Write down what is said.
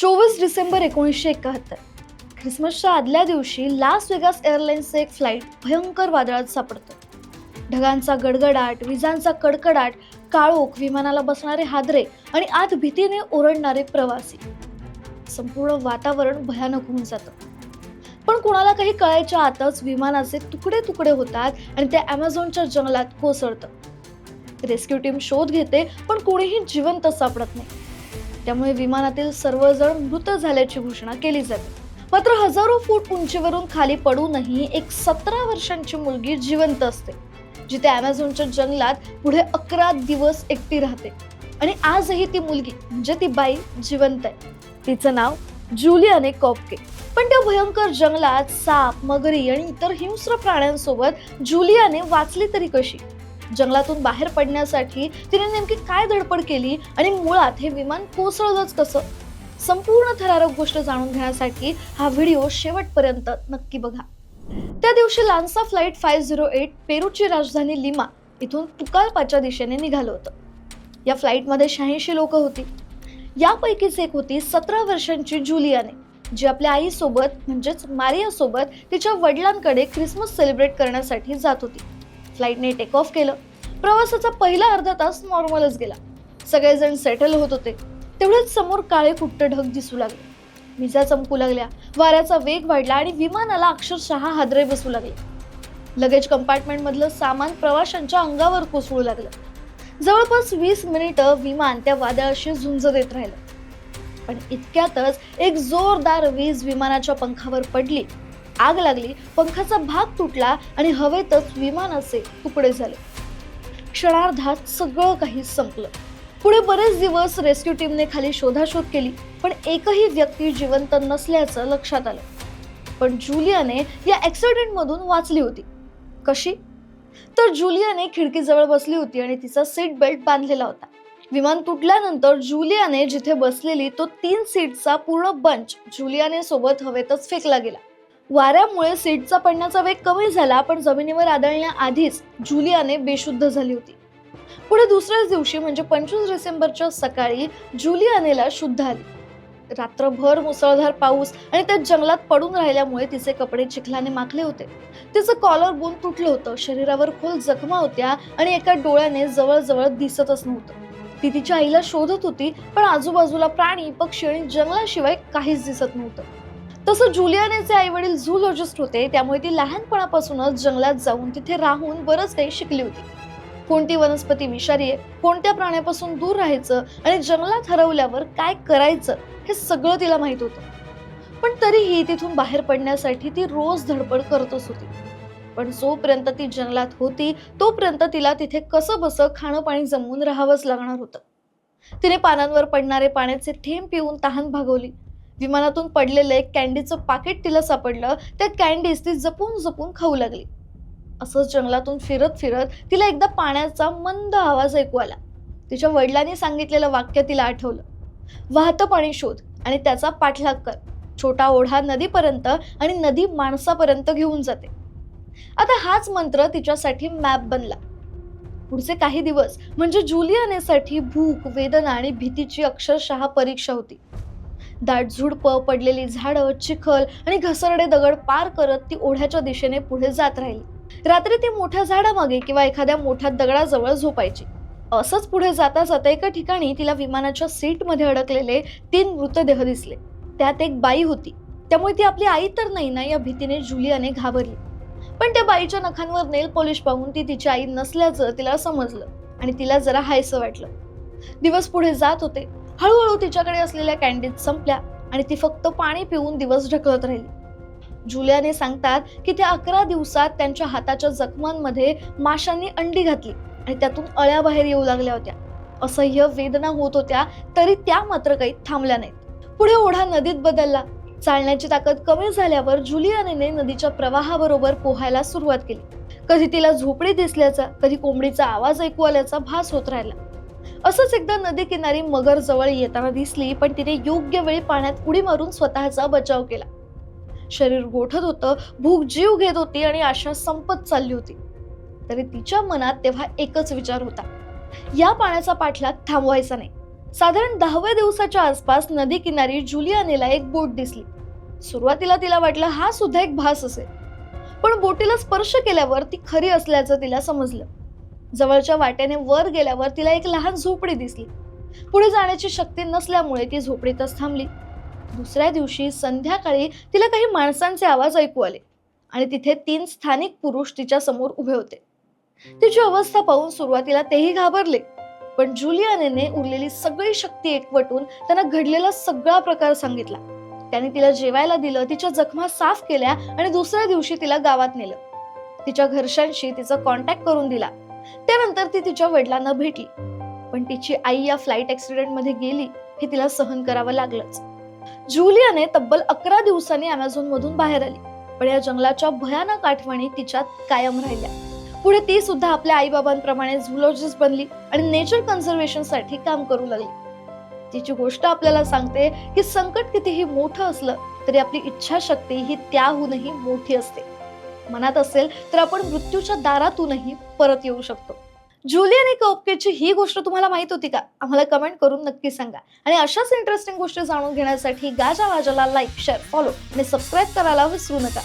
24 डिसेंबर 1971 ख्रिसमसच्या आदल्या दिवशी Las Vegas एअरलाइन्सचे एक फ्लाईट भयंकर वादळात सापडतं. ढगांचा गडगडाट, विजांचा कडकडाट, काळोख, विमानाला बसणारे हादरे आणि आत भीतीने ओरडणारे प्रवासी. संपूर्ण वातावरण भयानक होऊन जातं. पण कोणाला काही कळायच्या आतच विमानाचे तुकडे तुकडे होतात आणि ते अमेझॉनच्या जंगलात कोसळतं. रेस्क्यू टीम शोध घेते पण कोणीही जिवंत सापडत नाही. त्यामुळे विमानातील सर्वजण मृत झाल्याची घोषणा केली जाते. मात्र हजारो फूट उंचीवरून खाली पडूनही एक 17 वर्षांची मुलगी जिवंत असते, जी त्या अमेझॉनच्या जंगलात पुढे 11 दिवस एकटी राहते. आणि आजही ती मुलगी म्हणजे ती बाई जिवंत आहे. तिचं नाव जुलियाने कॉपके. पण त्या भयंकर जंगलात साप, मगरी आणि इतर हिंस्र प्राण्यांसोबत जुलियाने वाचली तरी कशी? जंगलातून बाहेर पडण्यासाठी तिने नेमकी काय धडपड केली आणि मुळात हे विमान कोसळलंच कसं? संपूर्ण थरारक गोष्ट जाणून घेण्यासाठी हा व्हिडिओ शेवटपर्यंत नक्की बघा. त्या दिवशी लान्सा फ्लाईट 508 पेरूची राजधानी लिमा इथून तुकालपाच्या दिशेने निघालं होतं. या फ्लाईटमध्ये 86 लोक होती. यापैकीच एक होती 17 वर्षांची जुलियाने, जी आपल्या आईसोबत म्हणजेच मारियासोबत तिच्या वडिलांकडे ख्रिसमस सेलिब्रेट करण्यासाठी जात होती. फ्लाईटने टेक ऑफ केलं. प्रवासाचा पहिला अर्धा तास नॉर्मलच गेला. सगळेजण सेटल होत होते. तेवढेच समोर काळे कुट्ट ढग दिसू लागले. विजा चमकू लागल्या, वाऱ्याचा वेग वाढला आणि विमानाला अक्षरशः हादरे बसू लागले. लगेज कंपार्टमेंट मधलं सामान प्रवाशांच्या अंगावर कोसळू लागलं. जवळपास 20 मिनिटं विमान त्या वादळाशी झुंज देत राहिलं. पण इतक्यातच एक जोरदार वीज विमानाच्या पंखावर पडली. आग लागली, पंखाचा भाग तुटला आणि हवेतच विमानाचे तुकडे झाले. क्षणार्धात सगळं काही संपलं. पुढे बरेच दिवस रेस्क्यू टीमने खाली शोधाशोध केली, पण एकही व्यक्ती जिवंत नसल्याचं लक्षात आलं. पण जुलियाने या ऍक्सिडेंट मधून वाचली होती. कशी? तर जुलियाने खिडकीजवळ बसली होती आणि तिचा सीट बेल्ट बांधलेला होता. विमान तुटल्यानंतर जुलियाने जिथे बसलेली तो 3 सीटचा पूर्ण बंच जुलियाने सोबत हवेतच फेकला गेला. वाऱ्यामुळे सीटचा पडण्याचा वेग कमी झाला, पण जमिनीवर आदळण्याआधीच जुलियाने बेशुद्ध झाली होती. पुढे दुसऱ्याच दिवशी म्हणजे 25 डिसेंबरच्या सकाळी जुलियानेला शुद्ध आली. रात्रभर मुसळधार पाऊस आणि त्या जंगलात पडून राहिल्यामुळे तिचे कपडे चिखलाने माखले होते. तिचं कॉलर बोन तुटलं होतं, शरीरावर खोल जखमा होत्या आणि एका डोळ्याने जवळजवळ दिसतच नव्हतं. ती तिच्या आईला शोधत होती, पण आजूबाजूला प्राणी, पक्षी आणि जंगलाशिवाय काहीच दिसत नव्हतं. तसं जुलियानेचे आई वडील झूलॉजिस्ट होते, त्यामुळे ती लहानपणापासूनच जंगलात जाऊन तिथे राहून बरंच काही शिकली होती. कोणती वनस्पती विषारी आहे, कोणत्या प्राण्यापासून दूर राहायचं आणि जंगलात हरवल्यावर काय करायचं हे सगळं तिला माहित होतं. पण तरीही तिथून बाहेर पडण्यासाठी ती रोज धडपड करतच होती. पण जोपर्यंत ती जंगलात होती तोपर्यंत तिला तिथे कसं बसं खाणं पाणी जमवून राहावंच लागणार होतं. तिने पानांवर पडणारे पाण्याचे थेंब पिऊन तहान भागवली. विमानातून पडलेलं एक कॅन्डीचं पाकिट तिला सापडलं. त्या कॅन्डीज ती जपून जपून खाऊ लागली. असंच जंगलातून फिरत फिरत तिला एकदा पाण्याचा मंद आवाज ऐकू आला. तिच्या वडिलांनी सांगितलेलं वाक्य तिला आठवलं. वाहतं पाणी शोध आणि त्याचा पाठलाग कर. छोटा ओढा नदीपर्यंत आणि नदी माणसापर्यंत घेऊन जाते. आता हाच मंत्र तिच्यासाठी मॅप बनला. पुढचे काही दिवस म्हणजे जुलियानेसाठी भूक, वेदना आणि भीतीची अक्षरशः परीक्षा होती. दाट झुडपं, पडलेली झाडं, चिखल आणि घसरडे दगड पार करत ती ओढ्याच्या दिशेने पुढे जात राहिली. रात्री ती मोठ्या झाडामागे किंवा एखाद्या मोठ्या दगडाजवळ झोपायची. असंच पुढे जाता जाता एका ठिकाणी तिला विमानाच्या सीटमध्ये अडकलेले 3 मृतदेह दिसले. त्यात एक बाई होती. त्यामुळे ती आपली आई तर नाही ना या भीतीने जुलियाने घाबरली. पण त्या बाईच्या नखांवर नेल पॉलिश पाहून ती तिची आई नसल्याचं तिला समजलं आणि तिला जरा हायसं वाटलं. दिवस पुढे जात होते. हळूहळू तिच्याकडे असलेल्या कॅन्डीज संपल्या आणि ती फक्त पाणी पिऊन दिवस ढकलत राहिली. जुलियाने सांगतात की त्या 11 दिवसात त्यांच्या हाताच्या जखमांमध्ये माशांनी अंडी घातली आणि त्यातून अळ्या बाहेर येऊ लागल्या होत्या. असह्य वेदना होत होत्या, तरी त्या मात्र काही थांबल्या नाहीत. पुढे ओढा नदीत बदलला. चालण्याची ताकद कमी झाल्यावर जुलियानेने नदीच्या प्रवाहाबरोबर पोहायला सुरुवात केली. कधी तिला झोपडी दिसल्याचा, कधी कोंबडीचा आवाज ऐकू आल्याचा भास होत राहिला. असंच एकदा नदी किनारी मगर जवळ येताना दिसली, पण तिने योग्य वेळी पाण्यात उडी मारून स्वतःचा बचाव केला. शरीर गोठत होतं, भूक जीव घेत होती आणि आशा संपत चालली होती. तरी तिच्या मनात तेव्हा एकच विचार होता, या पाण्याचा पाठलाग थांबवायचा नाही. साधारण 10व्या दिवसाच्या आसपास नदी किनारी जुलियानेला एक बोट दिसली. सुरुवातीला तिला वाटलं हा सुद्धा एक भास असेल, पण बोटीला स्पर्श केल्यावर ती खरी असल्याचं तिला समजलं. जवळच्या वाटेने वर गेल्यावर तिला एक लहान झोपडी दिसली. पुढे जाण्याची शक्ती नसल्यामुळे ती झोपडीतच थांबली. दुसऱ्या दिवशी संध्याकाळी तिला काही माणसांचे आवाज ऐकू आले आणि तिथे 3 स्थानिक पुरुष तिच्या समोर उभे होते. तिची अवस्था पाहून सुरुवातीला तेही घाबरले, पण जुलियानेने उरलेली सगळी शक्ती एकवटून त्यांना घडलेला सगळा प्रकार सांगितला. त्याने तिला जेवायला दिलं, तिच्या जखमा साफ केल्या आणि दुसऱ्या दिवशी तिला गावात नेलं. तिच्या घरच्यांशी तिचा कॉन्टॅक्ट करून दिला. त्यानंतर ती तिच्या वडिलांना भेटली, पण तिची आई या फ्लाईट ऍक्सिडेंट मध्ये गेली हे तिला सहन करावं लागलंच. जुलियाने तब्बल 11 दिवसांनी अमेझॉन मधून बाहेर आली, पण या जंगलाच्या भयानक आठवणी तिच्यात कायम राहिल्या. पुढे ती सुद्धा आपल्या आई बाबांप्रमाणे झूलॉजिस्ट बनली आणि नेचर कन्झर्वेशन साठी काम करू लागली. तिची गोष्ट आपल्याला सांगते की संकट कितीही मोठं असलं तरी आपली इच्छाशक्ती ही त्याहूनही मोठी असते. मनात असेल तर आपण मृत्यूच्या दारातूनही परत येऊ शकतो. जुलियाने कोपकेची ही गोष्ट तुम्हाला माहित होती का? आम्हाला कमेंट करून नक्की सांगा. आणि अशाच इंटरेस्टिंग गोष्टी जाणून घेण्यासाठी गाजा वाजाला लाईक, शेअर, फॉलो आणि सबस्क्राईब करायला विसरू नका.